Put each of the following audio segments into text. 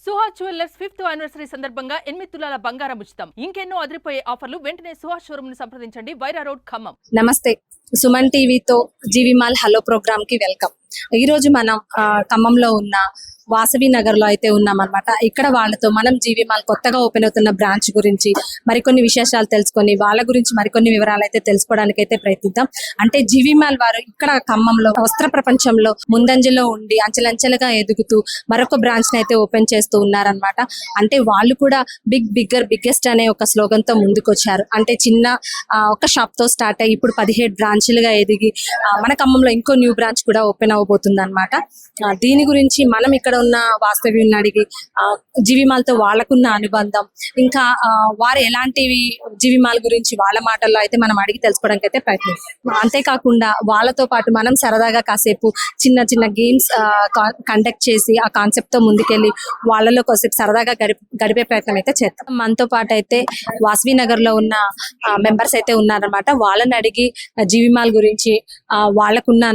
Suhas jewellers 5th anniversary సందర్భంగా 8 తులాల బంగారం ఉచితం. ఇంకెన్నో అదిరిపోయే ఆఫర్లు. వెంటనే సుహాస్ షోరూమ్ ని సంప్రదించండి. వైరా రోడ్, ఖమ్మం. నమస్తే, సుమన్ టీవీతో జీవి మాల్ హలో ప్రోగ్రామ్ కి వెల్కమ్. ఈ రోజు మనం ఖమ్మంలో ఉన్న వాసవి నగర్ లో అయితే ఉన్నాం అనమాట. ఇక్కడ వాళ్ళతో మనం జీవి మాల్ కొత్తగా ఓపెన్ అవుతున్న బ్రాంచ్ గురించి మరికొన్ని విశేషాలు తెలుసుకొని వాళ్ళ గురించి మరికొన్ని వివరాలు అయితే తెలుసుకోవడానికి అయితే ప్రయత్నిద్దాం. అంటే జీవి మాల్ వారు ఇక్కడ ఖమ్మంలో వస్త్ర ప్రపంచంలో ముందంజలో ఉండి అంచెలంచెలుగా ఎదుగుతూ మరొక బ్రాంచ్ ని అయితే ఓపెన్ చేస్తూ ఉన్నారనమాట. అంటే వాళ్ళు కూడా బిగ్గెస్ట్ అనే ఒక స్లోగన్ తో ముందుకొచ్చారు. అంటే చిన్న ఒక షాప్ తో స్టార్ట్ అయ్యి ఇప్పుడు 17 బ్రాంచ్లుగా ఎదిగి మన ఖమ్మంలో ఇంకో న్యూ బ్రాంచ్ కూడా ఓపెన్ అవబోతుంది అనమాట. దీని గురించి మనం ఇక్కడ ఉన్న వాస్తవ్యుని అడిగి జీవి మాల్ తో వాళ్ళకున్న అనుబంధం, ఇంకా వారు ఎలాంటివి జీవి మాల్ గురించి వాళ్ళ మాటల్లో అయితే మనం అడిగి తెలుసుకోవడానికి అయితే ప్రయత్నిస్తాం. అంతేకాకుండా వాళ్ళతో పాటు మనం సరదాగా కాసేపు చిన్న చిన్న గేమ్స్ కండక్ట్ చేసి ఆ కాన్సెప్ట్ తో ముందుకెళ్ళి వాళ్ళలో కాసేపు సరదాగా గడిపే ప్రయత్నం అయితే చేస్తాం. మనతో పాటు అయితే వాసవి నగర్ లో ఉన్న మెంబర్స్ అయితే ఉన్నారనమాట. వాళ్ళని అడిగి జీవి మాల్ గురించి వాళ్ళకున్న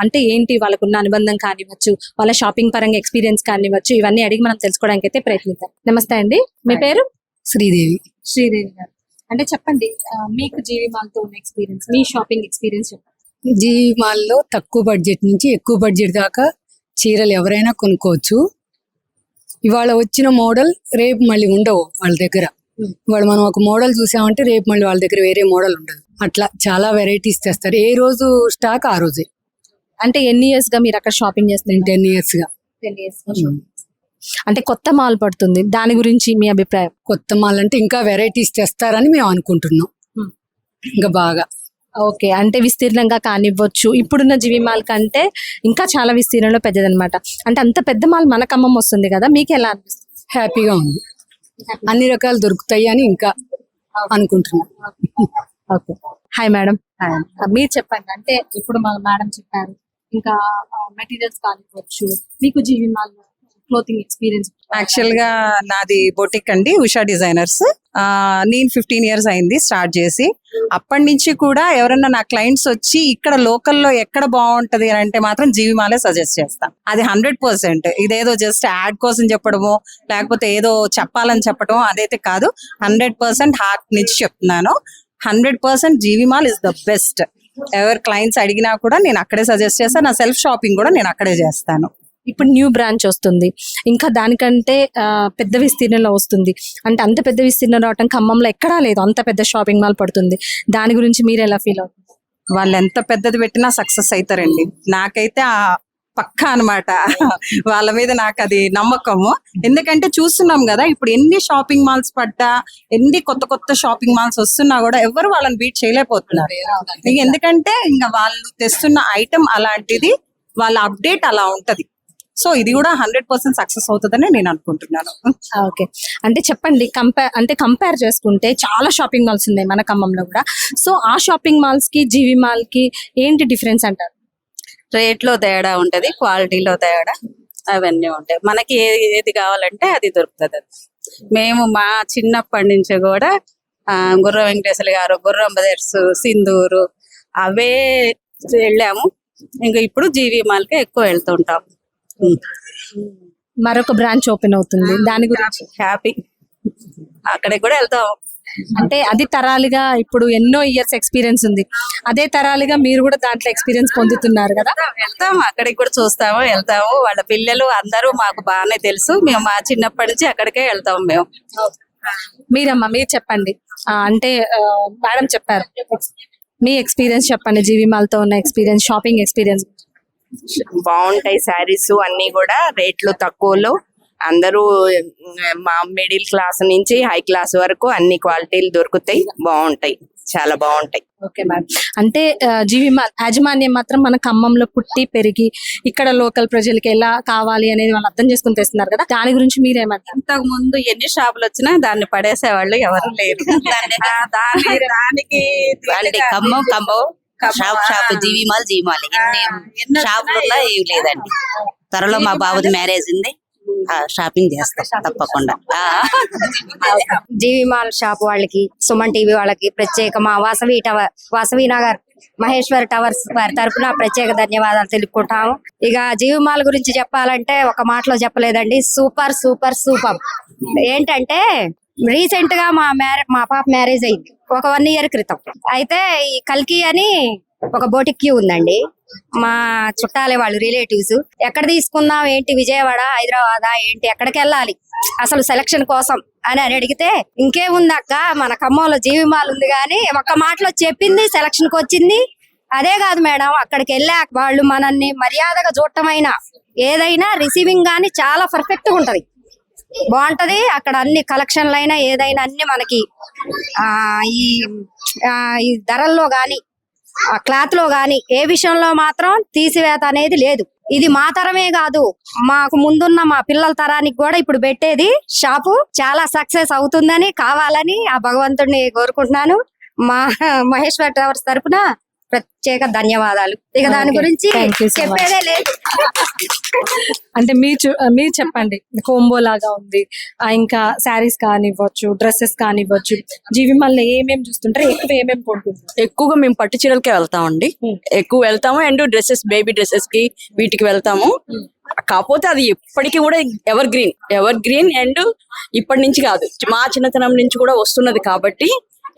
అంటే ఏంటి వాళ్ళకున్న అనుబంధం కానివ్వచ్చు, వాళ్ళ షాపింగ్ పరంగా ఎక్స్పీరియన్స్ కానివ్వచ్చు, ఇవన్నీ అడిగి మనం తెలుసుకోవడానికి అయితే ప్రయత్నిద్దాం. నమస్తే అండి, మీ పేరు? శ్రీదేవి గారు. అంటే చెప్పండి, మీకు జీవి మాల్ తో ఉన్న ఎక్స్పీరియన్స్, మీ షాపింగ్ ఎక్స్పీరియన్స్ చెప్పండి. జీవి మాల్ లో తక్కువ బడ్జెట్ నుంచి ఎక్కువ బడ్జెట్ దాకా చీరలు ఎవరైనా కొనుక్కోవచ్చు. ఇవాళ వచ్చిన మోడల్ రేపు మళ్ళీ ఉండవు వాళ్ళ దగ్గర. ఇవాళ మనం ఒక మోడల్ చూసామంటే రేపు మళ్ళీ వాళ్ళ దగ్గర వేరే మోడల్ ఉండదు. అట్లా చాలా వెరైటీస్ తెస్తారు. ఏ రోజు స్టాక్ ఆ రోజే. అంటే ఎన్ని ఇయర్స్ గా మీరు అక్కడ షాపింగ్ చేస్తారు? 10 years గా. అంటే కొత్త మాల్ పడుతుంది, దాని గురించి మీ అభిప్రాయం? కొత్త మాల్ అంటే ఇంకా వెరైటీస్ తెస్తారని మేము అనుకుంటున్నాం. ఇంకా బాగా ఓకే, అంటే విస్తీర్ణంగా కానివ్వచ్చు, ఇప్పుడున్న జీవి మాల్ కంటే ఇంకా చాలా విస్తీర్ణంలో పెద్దదన్నమాట. అంటే అంత పెద్ద మాల్ మన ఖమ్మం వస్తుంది కదా, మీకు ఎలా అనిపిస్తుంది? హ్యాపీగా ఉంది. అన్ని రకాలు దొరుకుతాయి అని ఇంకా అనుకుంటున్నాం. Okay, hi madam. మీరు చెప్పండి, అంటే ఇప్పుడు మా మేడం చెప్పారు, ఇంకా మెటీరియల్స్ కానివ్వచ్చు, మీకు జీవి మాల్ క్లోతింగ్ ఎక్స్పీరియన్స్? యాక్చువల్ గా నాది బొటిక్ అండి, ఉషా డిజైనర్స్. నేను 15 years అయింది స్టార్ట్ చేసి. అప్పటి నుంచి కూడా ఎవరన్నా నా క్లయింట్స్ వచ్చి ఇక్కడ లోకల్లో ఎక్కడ బాగుంటది అని అంటే మాత్రం జీవి మాలే సజెస్ట్ చేస్తాను. అది 100%. ఇదేదో జస్ట్ యాడ్ కోసం చెప్పడమో లేకపోతే ఏదో చెప్పాలని చెప్పడం అదైతే కాదు. 100% హార్ట్ నుంచి చెప్తున్నాను. 100% జీవి మాల్ ఇస్ ద బెస్ట్. ఎవరు క్లయింట్స్ అడిగినా కూడా నేను అక్కడే సజెస్ట్ చేస్తాను. నా సెల్ఫ్ షాపింగ్ కూడా నేను అక్కడే చేస్తాను. ఇప్పుడు న్యూ బ్రాంచ్ వస్తుంది, ఇంకా దానికంటే పెద్ద విస్తీర్ణంలో వస్తుంది. అంటే అంత పెద్ద విస్తీర్ణం రావటం ఖమ్మంలో ఎక్కడా లేదు, అంత పెద్ద షాపింగ్ మాల్ పడుతుంది. దాని గురించి మీరు ఎలా ఫీల్ అవుతుంది? వాళ్ళు ఎంత పెద్దది పెట్టినా సక్సెస్ అవుతారండి. నాకైతే ఆ పక్కా అనమాట. వాళ్ళ మీద నాకు అది నమ్మకము. ఎందుకంటే చూస్తున్నాం కదా ఇప్పుడు ఎన్ని షాపింగ్ మాల్స్ పడ్డా, ఎన్ని కొత్త కొత్త షాపింగ్ మాల్స్ వస్తున్నా కూడా ఎవరు వాళ్ళని బీట్ చేయలేకపోతున్నారు. ఎందుకంటే ఇంకా వాళ్ళు తెస్తున్న ఐటమ్ అలాంటిది, వాళ్ళ అప్డేట్ అలా ఉంటది. సో ఇది కూడా 100% సక్సెస్ అవుతుందని నేను అనుకుంటున్నాను. ఓకే, అంటే చెప్పండి, కంపేర్ చేసుకుంటే చాలా షాపింగ్ మాల్స్ ఉన్నాయి మన ఖమ్మంలో కూడా. సో ఆ షాపింగ్ మాల్స్ కి జీవి మాల్ కి ఏంటి డిఫరెన్స్ అంటారు? రేట్ లో తేడా ఉంటది, క్వాలిటీలో తేడా, అవన్నీ ఉంటాయి. మనకి ఏది కావాలంటే అది దొరుకుతుంది. మేము మా చిన్నప్పటి నుంచి కూడా గుర్ర వెంకటేశ్వర గారు, గుర్రం బ్రదర్స్, సింధూరు అవే వెళ్ళాము. ఇంకా ఇప్పుడు జీవి మాల్ కి ఎక్కువ వెళ్తుంటాం. మరొక బ్రాంచ్ ఓపెన్ అవుతుంది, దాని గురించి హ్యాపీ. అక్కడికి కూడా వెళ్తాం. అంటే అది తరాలుగా ఇప్పుడు ఎన్నో ఇయర్స్ ఎక్స్పీరియన్స్ ఉంది, అదే తరాలుగా మీరు కూడా దాంట్లో ఎక్స్పీరియన్స్ పొందుతున్నారు కదా. వెళ్తాము, అక్కడికి కూడా చూస్తాము, వెళ్తాము. వాళ్ళ పిల్లలు అందరూ మాకు బాగానే తెలుసు. మేము మా చిన్నప్పటి నుంచి అక్కడికే వెళ్తాము మేము. మీరమ్మా, మీరు చెప్పండి. అంటే మేడం చెప్పారు, మీ ఎక్స్పీరియన్స్ చెప్పండి, జీవి మాల్ తో ఉన్న ఎక్స్పీరియన్స్, షాపింగ్ ఎక్స్పీరియన్స్. బాగుంటాయి శారీస్ అన్ని కూడా, రేట్లు తక్కువలో. అందరూ మా మిడిల్ క్లాస్ నుంచి హై క్లాస్ వరకు అన్ని క్వాలిటీలు దొరుకుతాయి, బాగుంటాయి, చాలా బాగుంటాయి. ఓకే మేడం, అంటే జీవి మాల్ యాజమాన్యం మాత్రం మన ఖమ్మంలో పుట్టి పెరిగి ఇక్కడ లోకల్ ప్రజలకి ఎలా కావాలి అనేది వాళ్ళు అర్థం చేసుకుని తెస్తున్నారు కదా, దాని గురించి మీరేమంటారు? ఇంతకు ముందు ఎన్ని షాపులు వచ్చినా దాన్ని పడేసే వాళ్ళు ఎవరు లేరు. దానికి ఖమ్మం షాప్ జీవి మాల్ ఎన్ని షాపులు ఉన్నా ఏమి లేదండి. త్వరలో మా బాబుది మ్యారేజ్ ఉంది, షాపింగ్ చేస్తాం తప్పకుండా. జీవి మాల్ షాప్ వాళ్ళకి, సుమన్ టీవీ వాళ్ళకి ప్రత్యేక మా వాసవి నగర్ మహేశ్వర్ టవర్స్ వారి తరపున ప్రత్యేక ధన్యవాదాలు తెలుపుకుంటాము. ఇక జీవిమాల్ గురించి చెప్పాలంటే ఒక మాటలో చెప్పలేదండి, సూపర్ సూపర్ సూపర్. ఏంటంటే రీసెంట్ గా మా పాప మ్యారేజ్ అయింది ఒక 1 year క్రితం. అయితే ఈ కల్కి అని ఒక బోటిక్ క్యూ ఉందండి, మా చుట్టాలే వాళ్ళు రిలేటివ్స్. ఎక్కడ తీసుకుందాం ఏంటి, విజయవాడ హైదరాబాద్ ఏంటి, ఎక్కడికి వెళ్ళాలి అసలు సెలక్షన్ కోసం అని అడిగితే, ఇంకేముంది అక్క మన ఖమ్మంలో జీవిమాల్ ఉంది కానీ ఒక్క మాటలో చెప్పింది, సెలక్షన్ కి వచ్చింది. అదే కాదు మేడం, అక్కడికి వెళ్ళాక వాళ్ళు మనల్ని మర్యాదగా చూడటమైన ఏదైనా రిసీవింగ్ గానీ చాలా పర్ఫెక్ట్ గా ఉంటది, బాగుంటది. అక్కడ అన్ని కలెక్షన్లు అయినా ఏదైనా అన్ని మనకి ఈ ధరల్లో గాని ఆ క్లాత్ లో గాని ఏ విషయంలో మాత్రం తీసివేత అనేది లేదు. ఇది మా తరమే కాదు, మాకు ముందున్న మా పిల్లల తరానికి కూడా ఇప్పుడు పెట్టేది షాపు చాలా సక్సెస్ అవుతుందని కావాలని ఆ భగవంతుడిని కోరుకుంటున్నాను. మా మహేశ్వర్ టవర్స్ తరపున ప్రత్యేక ధన్యవాదాలు. ఇక దాని గురించి Thank you so much. చెప్పేదే లేదు. అంటే మీరు చెప్పండి, కోంబో లాగా ఉంది, ఇంకా శారీస్ కానివ్వచ్చు, డ్రెస్సెస్ కానివ్వచ్చు, జీవిమాల్ ఏమేమి చూస్తుంటారు, ఎక్కువ ఏమేమి కొంటుంటారు? ఎక్కువగా మేము పట్టు చీరలకే వెళ్తామండి. ఎక్కువ వెళ్తాము అండ్ డ్రెస్సెస్, బేబీ డ్రెస్సెస్ కి వీటికి వెళ్తాము. కాకపోతే అది ఎప్పటికీ కూడా ఎవర్ గ్రీన్ అండ్ ఇప్పటి నుంచి కాదు, మా చిన్నతనం నుంచి కూడా వస్తున్నది కాబట్టి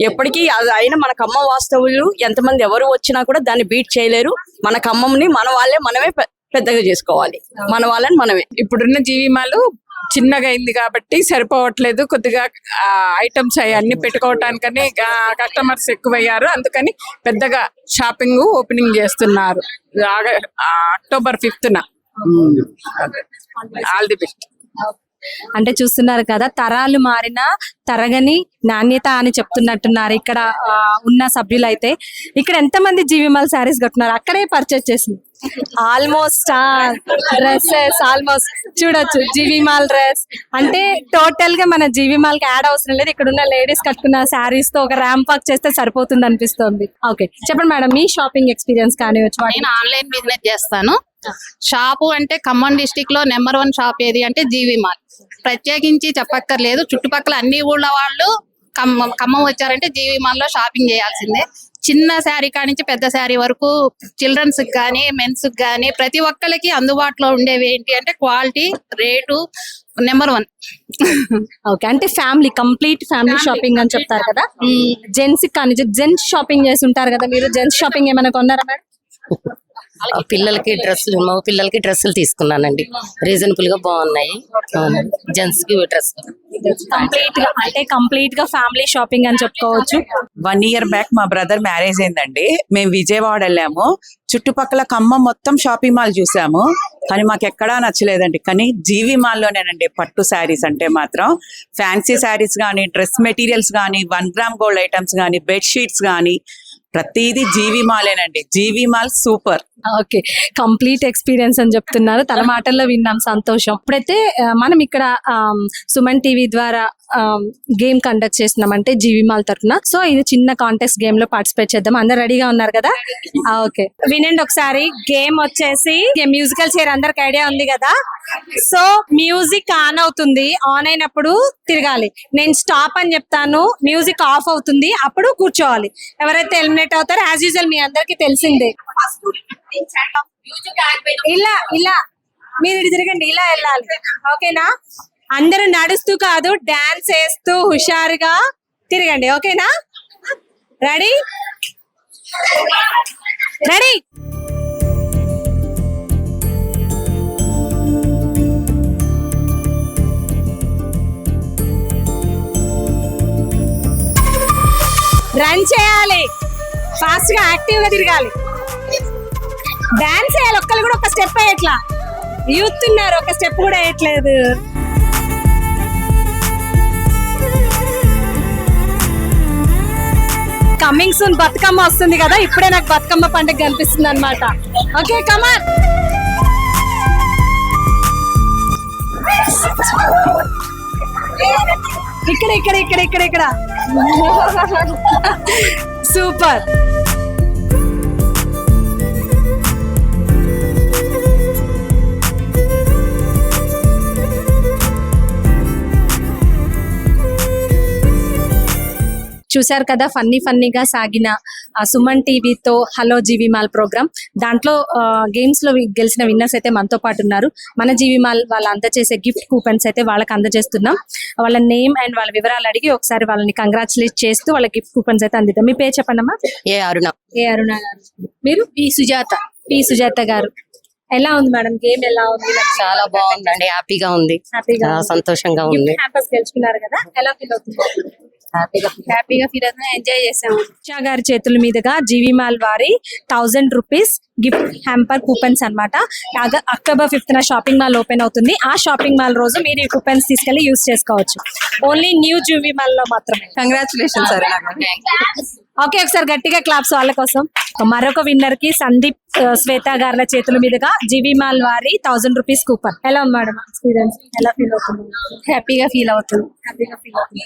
ఎప్పటికీ అది అయినా మన ఖమ్మం వాస్తవులు ఎంతమంది ఎవరు వచ్చినా కూడా దాన్ని బీట్ చేయలేరు. మన ఖమ్మంని మనమే పెద్దగా చేసుకోవాలి, మన వాళ్ళని మనమే. ఇప్పుడున్న జీవిమాలు చిన్నగా అయింది కాబట్టి సరిపోవట్లేదు, కొద్దిగా ఐటమ్స్ అవన్నీ పెట్టుకోవటానికని కస్టమర్స్ ఎక్కువయ్యారు, అందుకని పెద్దగా షాపింగ్ ఓపెనింగ్ చేస్తున్నారు October 5th. All the best. అంటే చూస్తున్నారు కదా, తరాలు మారినా తరగని నాణ్యత అని చెప్తున్నట్టున్నారు ఇక్కడ ఉన్న సభ్యులు. అయితే ఇక్కడ ఎంతమంది జీవిమాల్ శారీస్ కట్టున్నారు, అక్కడే పర్చేస్ చేసింది ఆల్మోస్ట్ డ్రెస్సెస్ ఆల్మోస్ట్ చూడొచ్చు. జీవిమాల్ డ్రెస్ అంటే టోటల్ గా మన జీవిమాల్ కి యాడ్ అవసరం లేదు, ఇక్కడ ఉన్న లేడీస్ కట్టుకున్న శారీస్ తో ఒక ర్యాంప్ వాక్ చేస్తే సరిపోతుంది అనిపిస్తుంది. ఓకే, చెప్పండి మేడం, మీ షాపింగ్ ఎక్స్పీరియన్స్ కానివచ్చు. నేను ఆన్లైన్ బిజినెస్ చేస్తాను. షాపు అంటే ఖమ్మం డిస్టిక్ లో నెంబర్ 1 షాప్ ఏది అంటే జీవిమాల్. ప్రత్యేకించి చెప్పక్కర్లేదు, చుట్టుపక్కల అన్ని ఊళ్ళ వాళ్ళు ఖమ్మం వచ్చారంటే జీవిమాల్ లో షాపింగ్ చేయాల్సిందే. చిన్న శారీ కానించి పెద్ద శారీ వరకు, చిల్డ్రన్స్ కానీ మెన్స్ కానీ ప్రతి ఒక్కరికి అందుబాటులో ఉండేవి ఏంటి అంటే క్వాలిటీ, రేటు నెంబర్ 1. ఓకే, అంటే కంప్లీట్ ఫ్యామిలీ షాపింగ్ అని చెప్తారు కదా. జెంట్స్ కానీ జెంట్స్ షాపింగ్ చేసి ఉంటారు కదా, మీరు జెంట్స్ షాపింగ్ ఏమైనా కొన్నారా మేడం? పిల్లలకి డ్రెస్సులు, మా పిల్లలకి డ్రెస్సులు తీసుకున్నానండి, రీజనబుల్ గా బాగున్నాయి. జెంట్స్ కి డ్రెస్ కంప్లీట్ గా ఫ్యామిలీ షాపింగ్ అని చెప్పుకోవచ్చు. 1 year బ్యాక్ మా బ్రదర్ మ్యారేజ్ అయిందండి, మేము విజయవాడ వెళ్ళాము. చుట్టుపక్కల ఖమ్మం మొత్తం షాపింగ్ మాల్ చూసాము, కానీ మాకు ఎక్కడా నచ్చలేదండి. కానీ జీవి మాల్లోనేనండి పట్టు శారీస్ అంటే మాత్రం ఫ్యాన్సీ శారీస్ కానీ, డ్రెస్ మెటీరియల్స్ కానీ, 1 gram గోల్డ్ ఐటమ్స్ కానీ, బెడ్షీట్స్ కానీ ప్రతిదీ జీవి మాలేనండి. G V mall super. Okay, complete experience అని చెప్తున్నారు, తన మాటల్లో విన్నాం, సంతోషం. ఇప్పుడైతే మనం ఇక్కడ సుమన్ టీవీ ద్వారా గేమ్ కండక్ట్ చేస్తున్నామంటే జీవిమాల్ తరఫున. సో ఇది చిన్న కాంటెస్ట్ గేమ్ లో పార్టిసిపేట్ చేద్దాం, అందరు రెడీగా ఉన్నారు కదా? ఓకే, వినండి ఒకసారి. గేమ్ వచ్చేసి మ్యూజికల్ చైర్, అందరికి ఐడియా ఉంది కదా. సో మ్యూజిక్ ఆన్ అవుతుంది, ఆన్ అయినప్పుడు తిరగాలి. నేను స్టాప్ అని చెప్తాను, మ్యూజిక్ ఆఫ్ అవుతుంది, అప్పుడు కూర్చోవాలి. ఎవరైతే ఎలిమినేట్ అవుతారో యాజ్ యూజువల్ మీ అందరికి తెలిసిందే. ఇలా మీరు ఇటు తిరగండి, ఇలా వెళ్ళాలి. ఓకేనా? అందరూ నడుస్తూ కాదు, డాన్స్ వేస్తూ హుషారుగా తిరగండి. ఓకేనా? రెడీ? రన్ చేయాలి, ఫాస్ట్ గా యాక్టివ్ గా తిరగాలి, డాన్స్ చేయాలి. ఒక్కరు కూడా ఒక స్టెప్ వేయట్లా, యూత్ ఉన్నారు, ఒక స్టెప్ కూడా వేయట్లేదు. కమింగ్ సూన్ బతుకమ్మ వస్తుంది కదా, ఇప్పుడే నాకు బతుకమ్మ పండుగ కనిపిస్తుంది అనమాట. ఓకే, కమాన్. ఇక్కడ సూపర్. చూశారు కదా ఫన్నీగా సాగిన సుమన్ టీవీతో హలో జీవి మాల్ ప్రోగ్రామ్. దాంట్లో గేమ్స్ లో గెలిచిన విన్నర్స్ అయితే మనతో పాటు ఉన్నారు. మన జీవి మాల్ వాళ్ళు అందజేసే గిఫ్ట్ కూపన్స్ అయితే వాళ్ళకి అందజేస్తున్నాం. వాళ్ళ నేమ్ అండ్ వాళ్ళ వివరాలు అడిగి ఒకసారి వాళ్ళని కంగ్రాచులేట్ చేస్తూ వాళ్ళ గిఫ్ట్ కూపన్స్ అయితే అందిద్దాం. మీ పేరు చెప్పండమ్మా. ఏ అరుణ. గారు. మీరు పి సుజాత గారు. ఎలా ఉంది మేడం గేమ్? ఎలా ఉంది? చాలా బాగుందండి, హ్యాపీగా ఉంది, చాలా సంతోషంగా ఉంది. హ్యాంపర్స్ గెలుచుకున్నారు కదా, ఎలా ఫీల్ అవుతుంది? హ్యాపీగా ఫీల్ అవుతుంది, ఎంజాయ్ చేసాము. ఉషా గారి చేతుల మీదుగా జీవి మాల్ వారి 1000 రూపీస్ గిఫ్ట్ హ్యాంపర్ కూపన్స్ అన్నమాట. October 5th shopping mall open అవుతుంది. ఆ షాపింగ్ మాల్ రోజు మీరు ఈ కూపన్స్ తీసుకెళ్లి యూజ్ చేసుకోవచ్చు. ఓన్లీ న్యూ జీవి మాల్ లో మాత్రమే. Congratulation sir. ఓకే, ఒకసారి గట్టిగా క్లాప్స్ వాళ్ళ కోసం. మరొక విన్నర్ కి సందీప్ శ్వేత గారుల చేతుల మీదుగా జీవి మాల్ వారి 1000 రూపీస్ కూపన్. ఎలా ఉంది మేడం ఎక్స్పీరియన్స్? ఎలా ఫీల్ అవుతుంది? హ్యాపీగా ఫీల్ అవుతుంది. హ్యాపీగా ఫీల్ అవుతుంది.